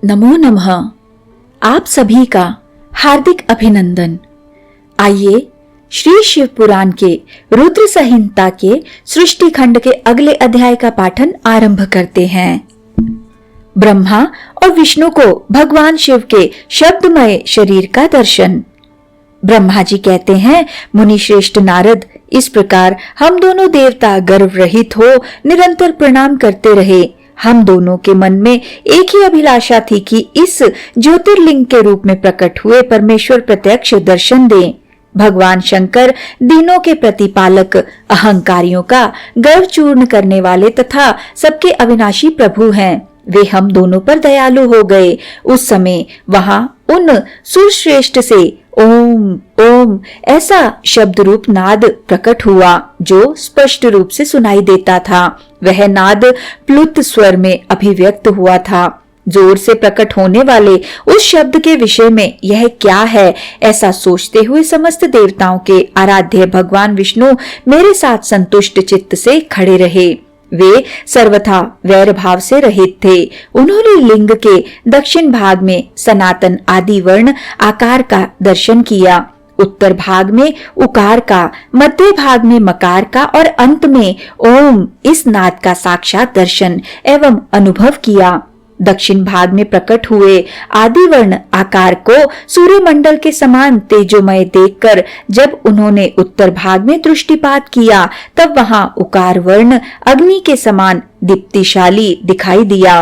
नमो नमः। आप सभी का हार्दिक अभिनंदन। आइए श्री शिव पुराण के रुद्र संहिता के सृष्टि खंड के अगले अध्याय का पाठन आरंभ करते हैं। ब्रह्मा और विष्णु को भगवान शिव के शब्दमय शरीर का दर्शन। ब्रह्मा जी कहते हैं, मुनि श्रेष्ठ नारद, इस प्रकार हम दोनों देवता गर्व रहित हो निरंतर प्रणाम करते रहे। हम दोनों के मन में एक ही अभिलाषा थी कि इस ज्योतिर्लिंग के रूप में प्रकट हुए परमेश्वर प्रत्यक्ष दर्शन दें। भगवान शंकर दीनों के प्रतिपालक, अहंकारियों का गर्व चूर्ण करने वाले तथा सबके अविनाशी प्रभु हैं। वे हम दोनों पर दयालु हो गए। उस समय वहां उन सुरश्रेष्ठ से ओम ओम ऐसा शब्द रूप नाद प्रकट हुआ जो स्पष्ट रूप से सुनाई देता था। वह नाद प्लुत स्वर में अभिव्यक्त हुआ था। जोर से प्रकट होने वाले उस शब्द के विषय में यह क्या है, ऐसा सोचते हुए समस्त देवताओं के आराध्य भगवान विष्णु मेरे साथ संतुष्ट चित्त से खड़े रहे। वे सर्वथा वैर भाव से रहित थे। उन्होंने लिंग के दक्षिण भाग में सनातन आदि वर्ण आकार का दर्शन किया, उत्तर भाग में उकार का, मध्य भाग में मकार का और अंत में ओम इस नाद का साक्षात दर्शन एवं अनुभव किया। दक्षिण भाग में प्रकट हुए आदि वर्ण आकार को सूर्यमंडल के समान तेजोमय देखकर जब उन्होंने उत्तर भाग में दृष्टिपात किया, तब वहां उकार वर्ण अग्नि के समान दीप्तिशाली दिखाई दिया।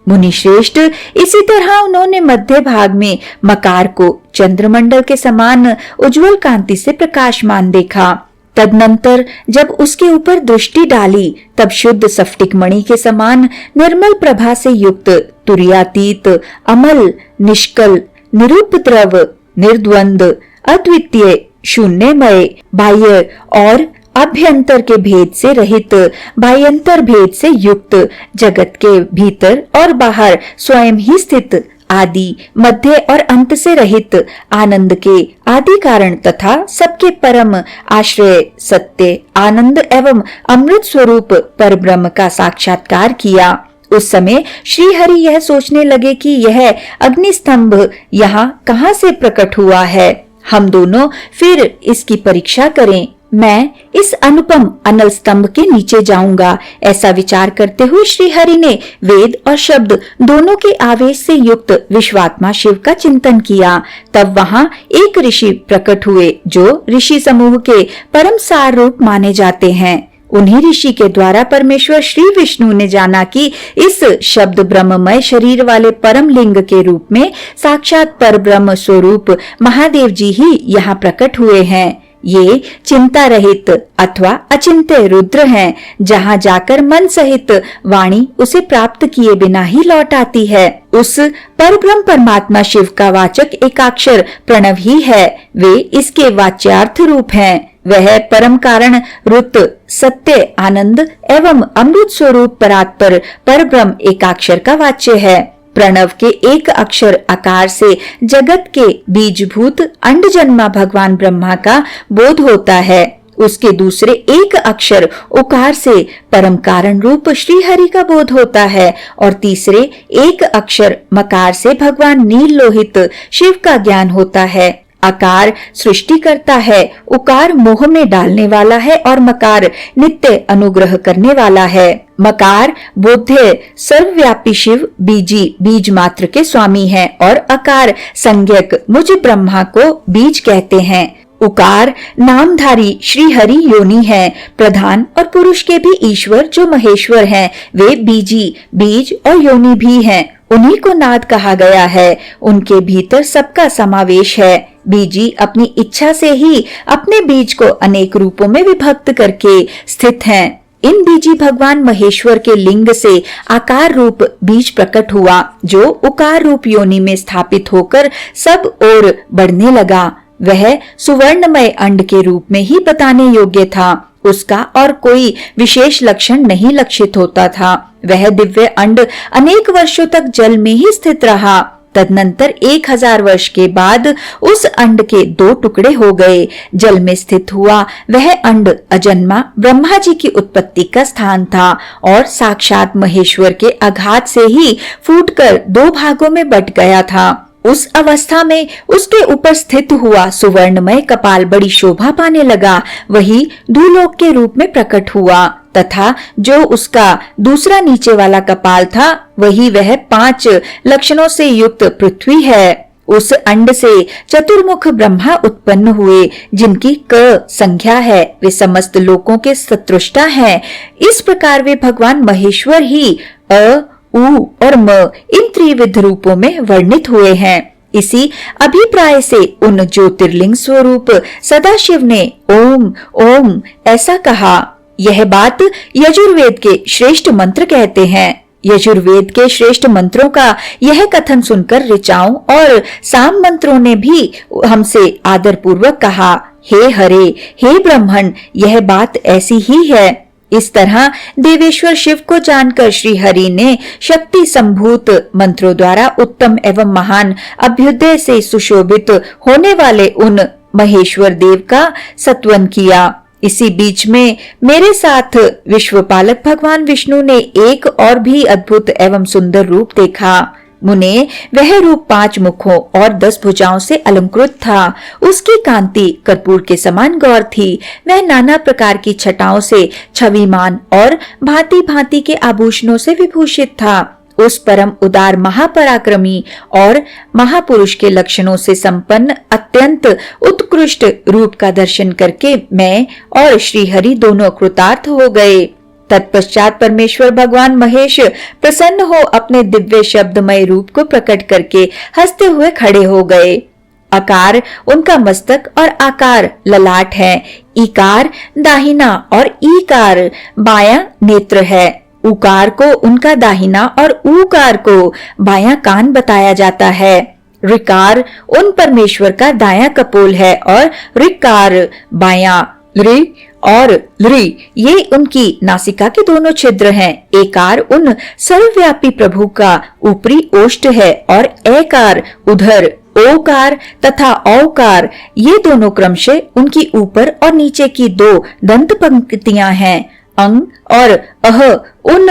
मुनि श्रेष्ठ, इसी तरह उन्होंने मध्य भाग में मकार को चंद्रमंडल के समान उज्जवल कांति से प्रकाशमान देखा। तदनंतर जब उसके ऊपर दृष्टि डाली, तब शुद्ध स्फटिक मणि के समान निर्मल प्रभा से युक्त, तुर्यातीत, अमल, निष्कल, निरुपद्रव, निर्द्वंद, अद्वितीय, शून्यमय, बाह्य और अभ्यंतर के भेद से रहित, बाह्यंतर भेद से युक्त, जगत के भीतर और बाहर स्वयं ही स्थित, आदि मध्य और अंत से रहित, आनंद के आदि कारण तथा सबके परम आश्रय, सत्य, आनंद एवं अमृत स्वरूप परब्रह्म का साक्षात्कार किया। उस समय श्री हरि यह सोचने लगे कि यह अग्निस्तंभ यहाँ कहाँ से प्रकट हुआ है। हम दोनों फिर इसकी परीक्षा करें। मैं इस अनुपम अनल स्तंभ के नीचे जाऊंगा। ऐसा विचार करते हुए श्री हरि ने वेद और शब्द दोनों के आवेश से युक्त विश्वात्मा शिव का चिंतन किया। तब वहां एक ऋषि प्रकट हुए जो ऋषि समूह के परम सार रूप माने जाते हैं। उन्हीं ऋषि के द्वारा परमेश्वर श्री विष्णु ने जाना कि इस शब्द ब्रह्ममय शरीर वाले परम लिंग के रूप में साक्षात पर ब्रह्म स्वरूप महादेव जी ही यहाँ प्रकट हुए हैं। ये चिंता रहित अथवा अचिंत्य रुद्र हैं, जहाँ जाकर मन सहित वाणी उसे प्राप्त किए बिना ही लौट आती है। उस परब्रह्म परमात्मा शिव का वाचक एकाक्षर प्रणव ही है। वे इसके वाच्यार्थ रूप हैं। वह परम कारण रुत, सत्य, आनंद एवं अमृत स्वरूप परात्पर परब्रह्म एकाक्षर का वाच्य है। प्रणव के एक अक्षर आकार से जगत के बीजभूत अंड जन्मा भगवान ब्रह्मा का बोध होता है। उसके दूसरे एक अक्षर उकार से परम कारण रूप श्री हरि का बोध होता है और तीसरे एक अक्षर मकार से भगवान नील लोहित शिव का ज्ञान होता है। आकार सृष्टि करता है, उकार मोह में डालने वाला है और मकार नित्य अनुग्रह करने वाला है। मकार बोध्य सर्वव्यापी शिव बीजी बीज मात्र के स्वामी है और अकार संज्ञक मुझ ब्रह्मा को बीज कहते हैं। उकार नामधारी श्री हरि योनि है। प्रधान और पुरुष के भी ईश्वर जो महेश्वर हैं, वे बीजी बीज और योनि भी हैं। उन्हीं को नाद कहा गया है। उनके भीतर सबका समावेश है। बीजी अपनी इच्छा से ही अपने बीज को अनेक रूपों में विभक्त करके स्थित हैं। इन बीजी भगवान महेश्वर के लिंग से आकार रूप बीज प्रकट हुआ, जो उकार रूप योनि में स्थापित होकर सब ओर बढ़ने लगा। वह सुवर्णमय अंड के रूप में ही बताने योग्य था। उसका और कोई विशेष लक्षण नहीं लक्षित होता था। वह दिव्य अंड अनेक वर्षों तक जल में ही स्थित रहा। तदनंतर 1000 वर्ष के बाद उस अंड के 2 टुकड़े हो गए। जल में स्थित हुआ वह अंड अजन्मा ब्रह्मा जी की उत्पत्ति का स्थान था और साक्षात महेश्वर के आघात से ही फूटकर 2 भागों में बट गया था। उस अवस्था में उसके ऊपर स्थित हुआ सुवर्णमय कपाल बड़ी शोभा पाने लगा। वही धूलोक के रूप में प्रकट हुआ तथा जो उसका दूसरा नीचे वाला कपाल था वही वह 5 लक्षणों से युक्त पृथ्वी है। उस अंड से चतुर्मुख ब्रह्मा उत्पन्न हुए जिनकी क संख्या है। वे समस्त लोकों के सत्रुष्टा हैं। इस प्रकार वे भगवान महेश्वर ही अ, उ और म इन त्रिविध रूपों में वर्णित हुए हैं। इसी अभिप्राय से उन ज्योतिर्लिंग स्वरूप सदाशिव ने ओम ओम ऐसा कहा। यह बात यजुर्वेद के श्रेष्ठ मंत्र कहते हैं। यजुर्वेद के श्रेष्ठ मंत्रों का यह कथन सुनकर ऋचाओं और साम मंत्रों ने भी हमसे आदर पूर्वक कहा, हे हरे, हे ब्रह्मण, यह बात ऐसी ही है। इस तरह देवेश्वर शिव को जानकर श्री हरि ने शक्ति संभूत मंत्रों द्वारा उत्तम एवं महान अभ्युदय से सुशोभित होने वाले उन महेश्वर देव का सत्वन किया। इसी बीच में मेरे साथ विश्वपालक भगवान विष्णु ने एक और भी अद्भुत एवं सुंदर रूप देखा। मुने वह रूप 5 मुखों और 10 भुजाओं से अलंकृत था। उसकी कांति कर्पूर के समान गौर थी। वह नाना प्रकार की छटाओं से छविमान और भांति भांति के आभूषणों से विभूषित था। उस परम उदार महापराक्रमी और महापुरुष के लक्षणों से संपन्न अत्यंत उत्कृष्ट रूप का दर्शन करके मैं और श्री हरि दोनों कृतार्थ हो गए। तत्पश्चात परमेश्वर भगवान महेश प्रसन्न हो अपने दिव्य शब्दमय रूप को प्रकट करके हंसते हुए खड़े हो गए। आकार उनका मस्तक और आकार ललाट है। इकार दाहिना और ईकार बायां नेत्र है। उकार को उनका दाहिना और ऊकार को बायां कान बताया जाता है। ऋकार उन परमेश्वर का दायां कपोल है और ऋकार बायां। ऋ और लृ ये उनकी नासिका के दोनों छिद्र हैं। एकार उन सर्वव्यापी प्रभु का ऊपरी ओष्ठ है और एकार उधर। ओकार तथा औकार ये दोनों क्रमशः उनकी ऊपर और नीचे की 2 दंत पंक्तियां हैं। अंग और अह उन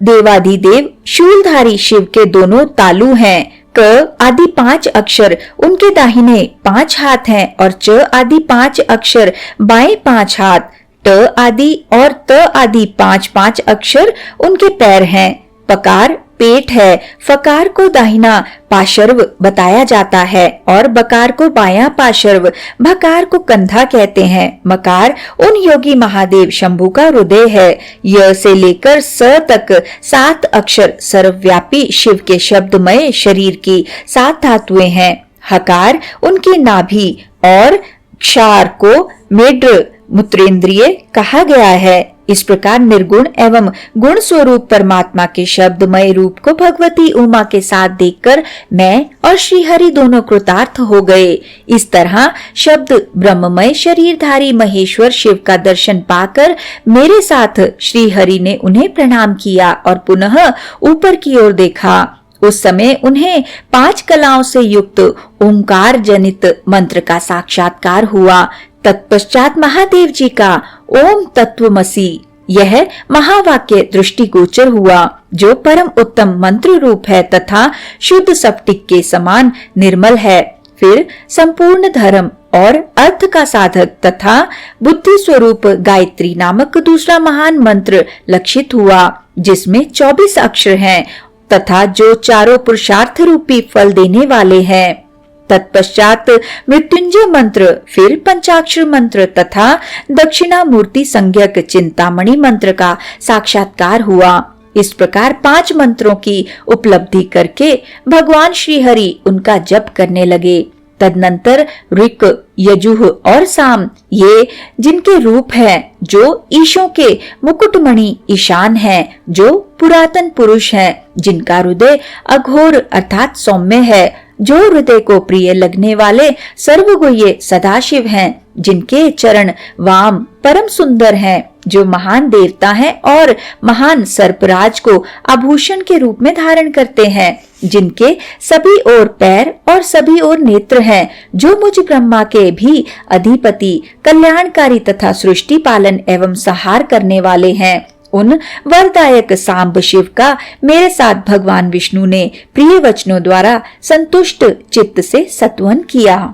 देवाधिदेव शूलधारी शिव के दोनों तालु हैं। क आदि 5 अक्षर उनके दाहिने 5 हाथ हैं और च आदि 5 अक्षर बाएं 5 हाथ। ट आदि और त आदि 5 अक्षर उनके पैर हैं। पकार पेट है। फकार को दाहिना पार्श्व बताया जाता है और बकार को बायां पार्श्व। भकार को कंधा कहते हैं। मकार उन योगी महादेव शंभु का हृदय है। य से लेकर स तक 7 अक्षर सर्वव्यापी शिव के शब्दमय शरीर की 7 धातुएं हैं। हकार उनकी नाभि और क्षार को मेढ्र मूत्रेंद्रिय कहा गया है। इस प्रकार निर्गुण एवं गुण स्वरूप परमात्मा के शब्दमय रूप को भगवती उमा के साथ देखकर मैं और श्री हरि दोनों कृतार्थ हो गए। इस तरह शब्द ब्रह्ममय शरीरधारी महेश्वर शिव का दर्शन पाकर मेरे साथ श्री हरि ने उन्हें प्रणाम किया और पुनः ऊपर की ओर देखा। उस समय उन्हें 5 कलाओं से युक्त ओंकार जनित मंत्र का साक्षात्कार हुआ। तत्पश्चात महादेव जी का ओम तत्वमसि यह महावाक्य दृष्टिगोचर हुआ, जो परम उत्तम मंत्र रूप है तथा शुद्ध स्फटिक के समान निर्मल है। फिर संपूर्ण धर्म और अर्थ का साधक तथा बुद्धि स्वरूप गायत्री नामक दूसरा महान मंत्र लक्षित हुआ, जिसमें 24 अक्षर हैं तथा जो चारों पुरुषार्थ रूपी फल देने वाले हैं। तत्पश्चात मृत्युंजय मंत्र, फिर पंचाक्षर मंत्र तथा दक्षिणा मूर्ति संज्ञक चिंतामणि मंत्र का साक्षात्कार हुआ। इस प्रकार 5 मंत्रों की उपलब्धि करके भगवान श्री हरि उनका जप करने लगे। तदनंतर ऋक, यजुः और साम ये जिनके रूप हैं, जो ईशों के मुकुटमणि ईशान हैं, जो पुरातन पुरुष हैं, जिनका हृदय अघोर अर्थात सौम्य है, जो हृदय को प्रिय लगने वाले सर्वगुह्य सदाशिव हैं, जिनके चरण वाम परम सुंदर हैं, जो महान देवता हैं और महान सर्पराज को आभूषण के रूप में धारण करते हैं, जिनके सभी ओर पैर और सभी ओर नेत्र हैं, जो मुझ ब्रह्मा के भी अधिपति, कल्याणकारी तथा सृष्टि पालन एवं संहार करने वाले हैं, उन वरदायक सांब शिव का मेरे साथ भगवान विष्णु ने प्रिय वचनों द्वारा संतुष्ट चित्त से सत्वन किया।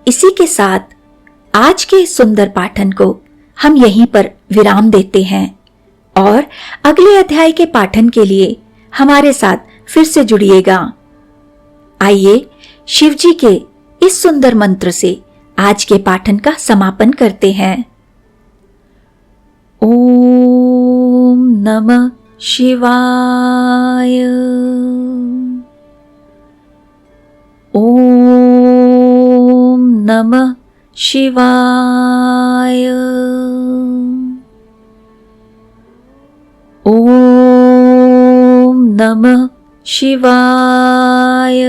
इसी के साथ आज के सुंदर पाठन को हम यहीं पर विराम देते हैं और अगले अध्याय के पाठन के लिए हमारे साथ फिर से जुड़िएगा। आइए शिव जी के इस सुंदर मंत्र से आज के पाठन का समापन करते हैं। ओम नमः शिवाय। ओम नमः शिवाय। ओम नमः शिवाय।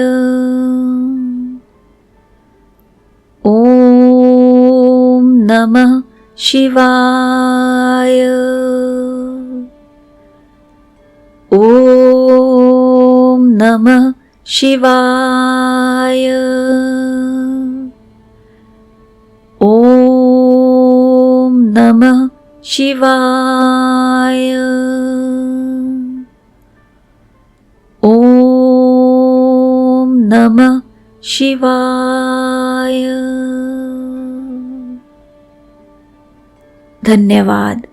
ओम नमः शिवाय। ओम नमः शिवाय। ओम नमः शिवाय। ओम नमः शिवाय। धन्यवाद।